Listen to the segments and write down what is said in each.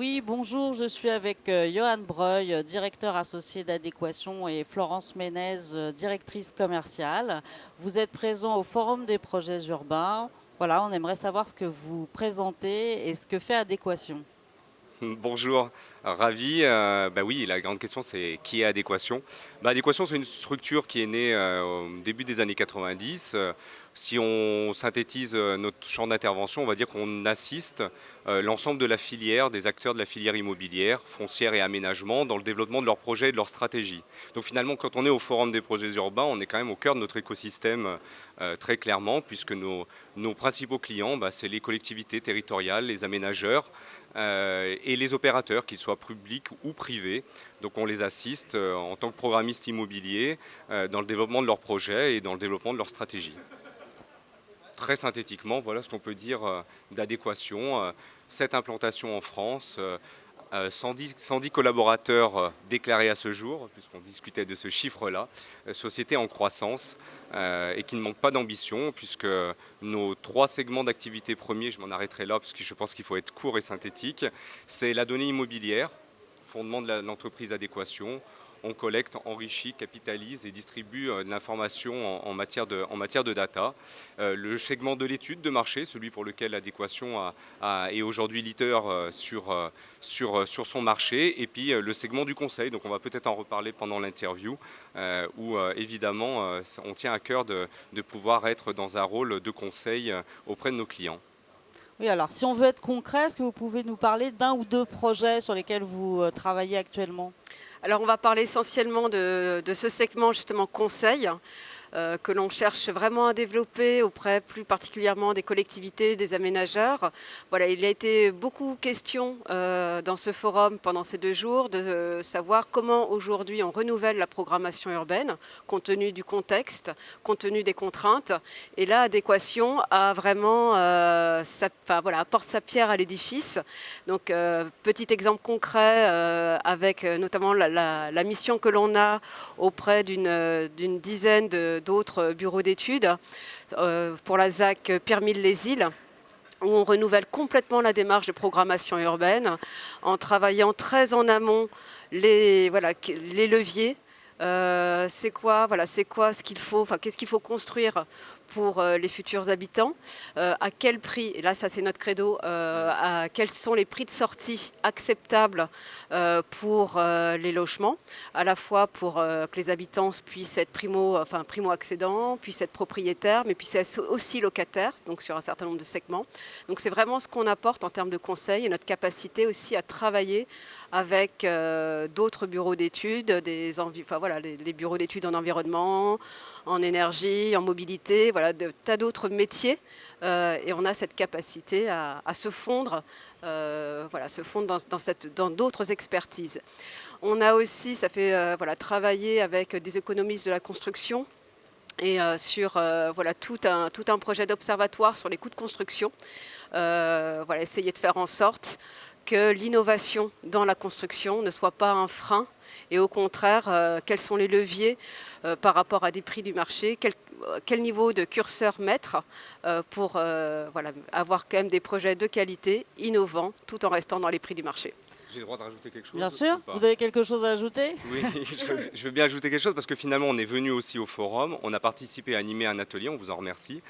Oui, bonjour, je suis avec Johan Breuil, directeur associé d'adéquation, et Florence Ménez, directrice commerciale. Vous êtes présent au Forum des projets urbains. Voilà, on aimerait savoir ce que vous présentez et ce que fait Adéquation. Bonjour, ravi. Bah oui, la grande question c'est qui est Adéquation? Adéquation c'est une structure qui est née au début des années 90. Si on synthétise notre champ d'intervention, on va dire qu'on assiste l'ensemble de la filière, des acteurs de la filière immobilière, foncière et aménagement dans le développement de leurs projets et de leurs stratégies. Donc finalement, quand on est au Forum des projets urbains, on est quand même au cœur de notre écosystème très clairement, puisque nos principaux clients, c'est les collectivités territoriales, les aménageurs, et les opérateurs, qu'ils soient publics ou privés. Donc on les assiste en tant que programmistes immobiliers dans le développement de leurs projets et dans le développement de leurs stratégies. Très synthétiquement, voilà ce qu'on peut dire d'Adéquation. Cette implantation en France, 110 collaborateurs déclarés à ce jour, puisqu'on discutait de ce chiffre-là, société en croissance et qui ne manque pas d'ambition, puisque nos trois segments d'activité premiers, je m'en arrêterai là, parce que je pense qu'il faut être court et synthétique, c'est la donnée immobilière, fondement de l'entreprise Adéquation. On collecte, enrichit, capitalise et distribue de l'information en matière de data. Le segment de l'étude de marché, celui pour lequel Adéquation est aujourd'hui leader sur son marché, et puis le segment du conseil, donc on va peut-être en reparler pendant l'interview, où évidemment on tient à cœur de pouvoir être dans un rôle de conseil auprès de nos clients. Oui, alors si on veut être concret, est-ce que vous pouvez nous parler d'un ou deux projets sur lesquels vous travaillez actuellement? Alors, on va parler essentiellement de ce segment justement conseil que l'on cherche vraiment à développer auprès plus particulièrement des collectivités, des aménageurs. Voilà, il a été beaucoup question dans ce forum pendant ces 2 jours de savoir comment aujourd'hui on renouvelle la programmation urbaine compte tenu du contexte, compte tenu des contraintes. Et là, Adéquation a vraiment apporte sa pierre à l'édifice. Donc, petit exemple concret avec notamment la mission que l'on a auprès d'une dizaine d'autres bureaux d'études pour la ZAC Pierre-Mille-les-Îles, où on renouvelle complètement la démarche de programmation urbaine en travaillant très en amont les leviers. C'est quoi ce qu'il faut, qu'est-ce qu'il faut construire pour les futurs habitants, à quel prix, et là ça c'est notre credo, quels sont les prix de sortie acceptables pour les logements, à la fois pour que les habitants puissent être primo-accédants, puissent être propriétaires, mais puissent être aussi locataires, donc sur un certain nombre de segments. Donc c'est vraiment ce qu'on apporte en termes de conseils et notre capacité aussi à travailler avec d'autres bureaux d'études, les bureaux d'études en environnement, en énergie, en mobilité, de tas d'autres métiers. Et on a cette capacité à se fondre, dans d'autres expertises. On a aussi, travaillé avec des économistes de la construction et sur tout un projet d'observatoire sur les coûts de construction. Essayer de faire en sorte que l'innovation dans la construction ne soit pas un frein et au contraire, quels sont les leviers par rapport à des prix du marché, quel niveau de curseur mettre pour avoir quand même des projets de qualité, innovants, tout en restant dans les prix du marché. J'ai le droit de rajouter quelque chose? Bien sûr, vous avez quelque chose à ajouter? Oui, je veux bien ajouter quelque chose parce que finalement on est venu aussi au forum, on a participé à animer un atelier, on vous en remercie,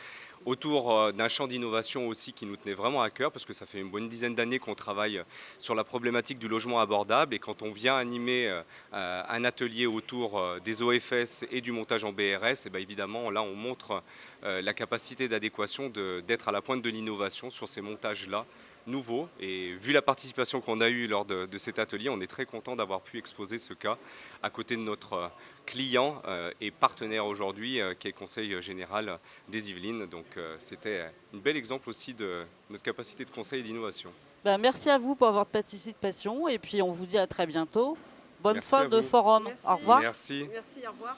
autour d'un champ d'innovation aussi qui nous tenait vraiment à cœur parce que ça fait une bonne dizaine d'années qu'on travaille sur la problématique du logement abordable, et quand on vient animer un atelier autour des OFS et du montage en BRS, et bien évidemment là on montre la capacité d'Adéquation d'être à la pointe de l'innovation sur ces montages-là nouveaux. Et vu la participation qu'on a eue lors de cet atelier, on est très content d'avoir pu exposer ce cas à côté de notre client et partenaire aujourd'hui qui est le Conseil général des Yvelines. Donc c'était un bel exemple aussi de notre capacité de conseil et d'innovation. Merci à vous pour votre participation et puis on vous dit à très bientôt. Bonne Merci fin à de vous. forum. Merci. Au revoir. Merci. Merci, au revoir.